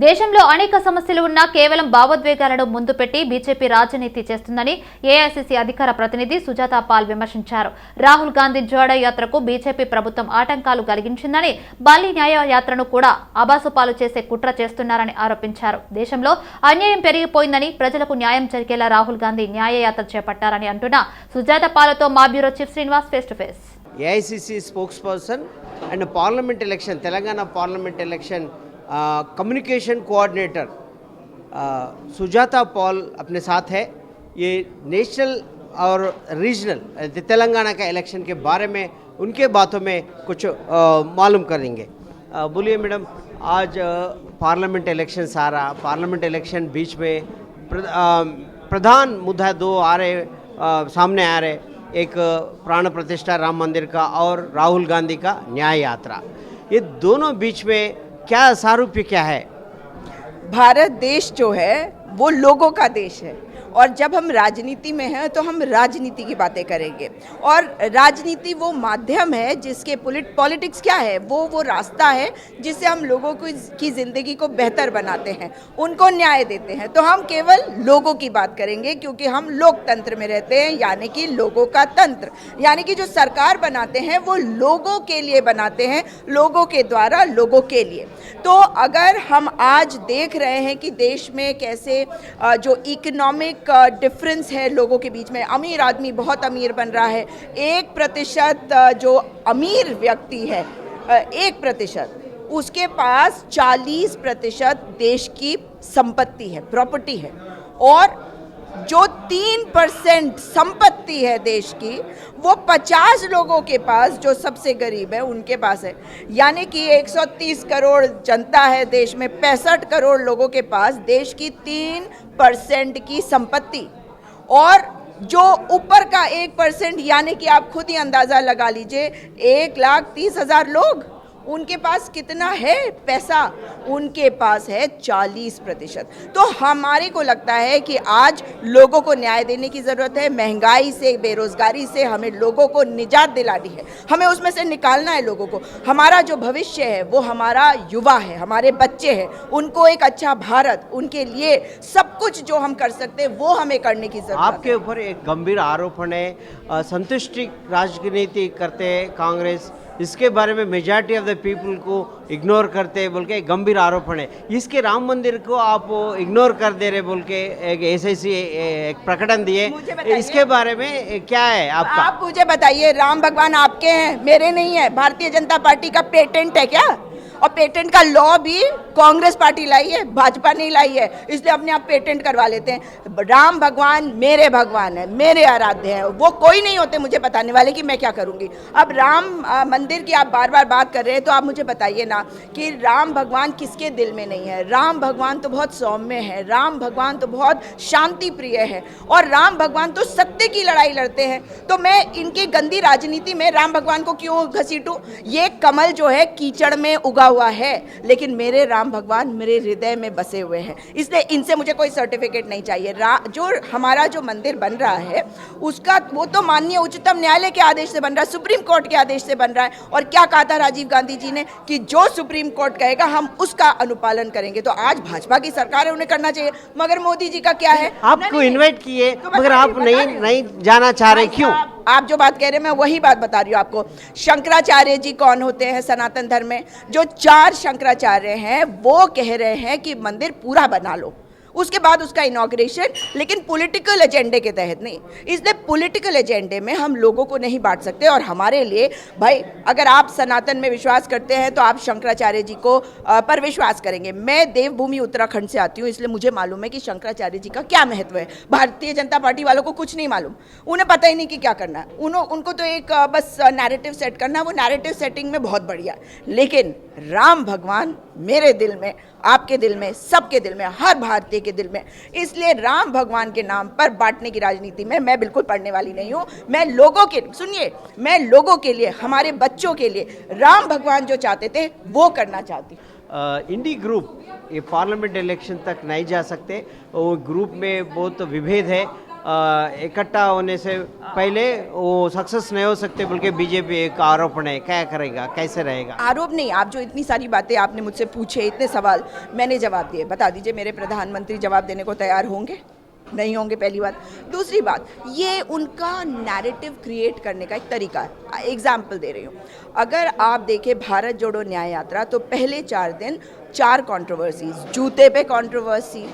దేశంలో అనేక సమస్యలు ఉన్నా కేవలం భావోద్వేగాలను ముందు పెట్టి బీజేపీ రాజనీతి చేస్తుందని ఏఐసీసీ అధికార ప్రతినిధి సుజాత పాల్ విమర్శించారు. రాహుల్ గాంధీ జోడో యాత్రకు బీజేపీ ప్రభుత్వం ఆటంకాలు కలిగించిందని, బల్లి న్యాయ యాత్రను కూడా ఆబాసుపాలు చేసే కుట్ర చేస్తున్నారని ఆరోపించారు. దేశంలో అన్యాయం పెరిగిపోయిందని, ప్రజలకు న్యాయం జరిగేలా రాహుల్ గాంధీ న్యాయ యాత్ర చేపట్టారని అంటున్న సుజాత పాలతో మా bureau chief Srinivas face to face. AICC spokes person and parliament election, Telangana parliament election communication coordinator Sujata Paul अपने साथ है. ये नेशनल और रीजनल तेलंगाना का इलेक्शन के बारे में उनके बातों में कुछ मालूम करेंगे. बोलिए मैडम, आज पार्लियामेंट इलेक्शन सारा पार्लियामेंट इलेक्शन बीच में प्रधान मुद्दा दो आ रहे सामने आ रहे, एक प्राण प्रतिष्ठा राम मंदिर का और राहुल गांधी का न्याय यात्रा. ये दोनों बीच में क्या सारूप्य क्या है? भारत देश जो है वो लोगों का देश है, और जब हम राजनीति में हैं तो हम राजनीति की बातें करेंगे. और राजनीति वो माध्यम है जिसके पॉलिटिक्स क्या है, वो रास्ता है जिससे हम लोगों की ज़िंदगी को बेहतर बनाते हैं, उनको न्याय देते हैं. तो हम केवल लोगों की बात करेंगे क्योंकि हम लोकतंत्र में रहते हैं, यानी कि लोगों का तंत्र. यानी कि जो सरकार बनाते हैं वो लोगों के लिए बनाते हैं, लोगों के द्वारा लोगों के लिए. तो अगर हम आज देख रहे हैं कि देश में कैसे जो इकोनॉमिक डिफरेंस है लोगों के बीच में, अमीर आदमी बहुत अमीर बन रहा है, 1% जो अमीर व्यक्ति है 1%, उसके पास 40% देश की संपत्ति है, प्रॉपर्टी है. और जो 3% संपत्ति है देश की, वो 50 लोगों के पास, जो सबसे गरीब है उनके पास है. यानी कि 130 करोड़ जनता है देश में, 65 करोड़ लोगों के पास देश की 3% की संपत्ति. और जो ऊपर का 1%, यानी कि आप खुद ही अंदाज़ा लगा लीजिए, 1,30,000 लोग, उनके पास कितना है पैसा? उनके पास है 40%. तो हमारे को लगता है कि आज लोगों को न्याय देने की ज़रूरत है. महंगाई से, बेरोज़गारी से हमें लोगों को निजात दिलानी है, हमें उसमें से निकालना है लोगों को. हमारा जो भविष्य है वो हमारा युवा है, हमारे बच्चे हैं, उनको एक अच्छा भारत, उनके लिए सब कुछ जो हम कर सकते हैं वो हमें करने की ज़रूरत है. आपके ऊपर एक गंभीर आरोपण है, संतुष्टि राजनीति करते हैं कांग्रेस, इसके बारे में मेजॉरिटी ऑफ द पीपल को इग्नोर करते बोल के गंभीर आरोपण है. इसके राम मंदिर को आप इग्नोर कर दे रहे बोल के एक एसआईसी एक प्रकटन दिए, इसके बारे में क्या है आपका? आप मुझे बताइए, राम भगवान आपके हैं, मेरे नहीं है. भारतीय जनता पार्टी का पेटेंट है क्या? और पेटेंट का लॉ भी कांग्रेस पार्टी लाई है, भाजपा नहीं लाई है, इसलिए अपने आप पेटेंट करवा लेते हैं. राम भगवान मेरे भगवान है, मेरे आराध्य हैं, वो कोई नहीं होते मुझे बताने वाले कि मैं क्या करूंगी. अब राम मंदिर की आप बार बार बात कर रहे हैं, तो आप मुझे बताइए ना कि राम भगवान किसके दिल में नहीं है? राम भगवान तो बहुत सौम्य है, राम भगवान तो बहुत शांति प्रिय है, और राम भगवान तो सत्य की लड़ाई लड़ते हैं. तो मैं इनकी गंदी राजनीति में राम भगवान को क्यों घसीटूं? ये कमल जो है कीचड़ में उगा हुआ है, लेकिन मेरे राम भगवान मेरे हृदय में बसे हुए हैं, इसलिए इनसे मुझे कोई सर्टिफिकेट नहीं चाहिए. जो हमारा जो मंदिर बन रहा है उसका वो तो माननीय उच्चतम न्यायालय के आदेश से बन रहा है, सुप्रीम कोर्ट के आदेश से बन रहा है. और क्या कहा था राजीव गांधी जी ने कि जो सुप्रीम कोर्ट कहेगा हम उसका अनुपालन करेंगे. तो आज भाजपा की सरकार है, उन्हें करना चाहिए. मगर मोदी जी का क्या है? आपको इन्वाइट किए मगर आप नहीं जाना चाह रहे, क्यों? आप जो बात कह रहे हैं मैं वही बात बता रही हूँ आपको. शंकराचार्य जी कौन होते हैं सनातन धर्म में? जो 4 शंकराचार्य हैं वो कह रहे हैं कि मंदिर पूरा बना लो, उसके बाद उसका इनॉग्रेशन, लेकिन पॉलिटिकल एजेंडे के तहत नहीं. इसलिए पॉलिटिकल एजेंडे में हम लोगों को नहीं बांट सकते. और हमारे लिए भाई, अगर आप सनातन में विश्वास करते हैं तो आप शंकराचार्य जी को पर विश्वास करेंगे. मैं देवभूमि उत्तराखंड से आती हूँ, इसलिए मुझे मालूम है कि शंकराचार्य जी का क्या महत्व है. भारतीय जनता पार्टी वालों को कुछ नहीं मालूम, उन्हें पता ही नहीं कि क्या करना है. उनको तो एक बस नैरेटिव सेट करना, वो नैरेटिव सेटिंग में बहुत बढ़िया. लेकिन राम भगवान मेरे दिल में, आपके दिल में, सबके दिल में, हर भारतीय के दिल में. इसलिए राम भगवान के नाम पर बांटने की राजनीति में मैं बिल्कुल पड़ने वाली नहीं हूँ. मैं लोगों के, सुनिए, मैं लोगों के लिए, हमारे बच्चों के लिए राम भगवान जो चाहते थे वो करना चाहती हूँ. इंडी ग्रुप ये पार्लियामेंट इलेक्शन तक नहीं जा सकते, वो ग्रुप में बहुत विभेद है. इकट्ठा होने से पहले वो सक्सेस नहीं हो सकते बोल के बीजेपी एक आरोप है, क्या करेगा, कैसे रहेगा? आरोप नहीं, आप जो इतनी सारी बातें आपने मुझसे पूछे, इतने सवाल मैंने जवाब दिए, बता दीजिए मेरे प्रधानमंत्री जवाब देने को तैयार होंगे? नहीं होंगे, पहली बात। दूसरी बात, ये उनका नैरेटिव क्रिएट करने का एक तरीका है। एग्जाम्पल दे रही हूँ, अगर आप देखें भारत जोड़ो न्याय यात्रा, तो पहले 4 दिन 4 कंट्रोवर्सीज, जूते पे कंट्रोवर्सी,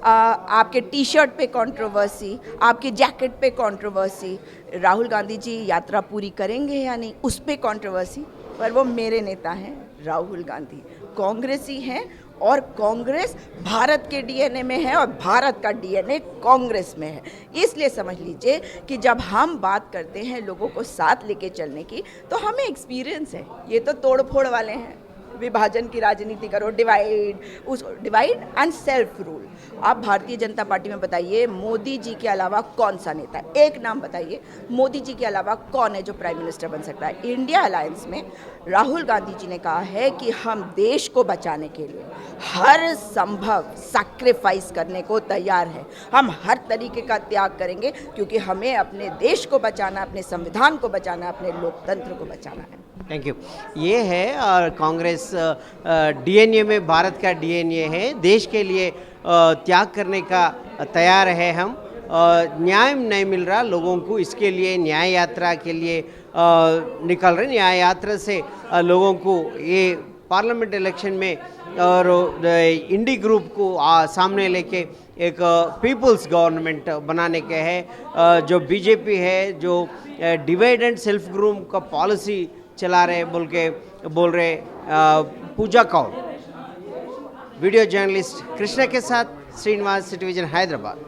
आपके टी शर्ट पे कंट्रोवर्सी, आपके जैकेट पे कंट्रोवर्सी, राहुल गांधी जी यात्रा पूरी करेंगे या नहीं उस पे कंट्रोवर्सी। पर वो मेरे नेता हैं, राहुल गांधी कांग्रेसी हैं, और कांग्रेस भारत के डीएनए में है और भारत का डीएनए कांग्रेस में है। इसलिए समझ लीजिए कि जब हम बात करते हैं लोगों को साथ लेके चलने की, तो हमें एक्सपीरियंस है। ये तो तोड़ फोड़ वाले हैं, विभाजन की राजनीति करो, डिवाइड एंड सेल्फ रूल। आप भारतीय जनता पार्टी में बताइए, मोदी जी के अलावा कौन सा नेता है, एक नाम बताइए, मोदी जी के अलावा कौन है जो प्राइम मिनिस्टर बन सकता है? इंडिया अलायंस में राहुल गांधी जी ने कहा है कि हम देश को बचाने के लिए हर संभव सैक्रिफाइस करने को तैयार हैं। हम हर तरीके का त्याग करेंगे, क्योंकि हमें अपने देश को बचाना, अपने संविधान को बचाना, अपने लोकतंत्र को बचाना है। Thank you. ये है और कांग्रेस डीएनए में भारत का डीएनए है, देश के लिए त्याग करने का तैयार है हम। न्याय नहीं मिल रहा लोगों को, इसके लिए न्याय यात्रा के लिए निकल रहे। न्याय यात्रा से लोगों को ये पार्लियामेंट इलेक्शन में और इंडी ग्रुप को सामने लेके एक पीपल्स गवर्नमेंट बनाने के है। जो बीजेपी है, जो डिवाइड एंड सेल्फ ग्रुप का पॉलिसी चला रहे बोल रहे पूजा कौर। वीडियो जर्नलिस्ट कृष्णा के साथ श्रीनिवास, सिटी विजन, हैदराबाद।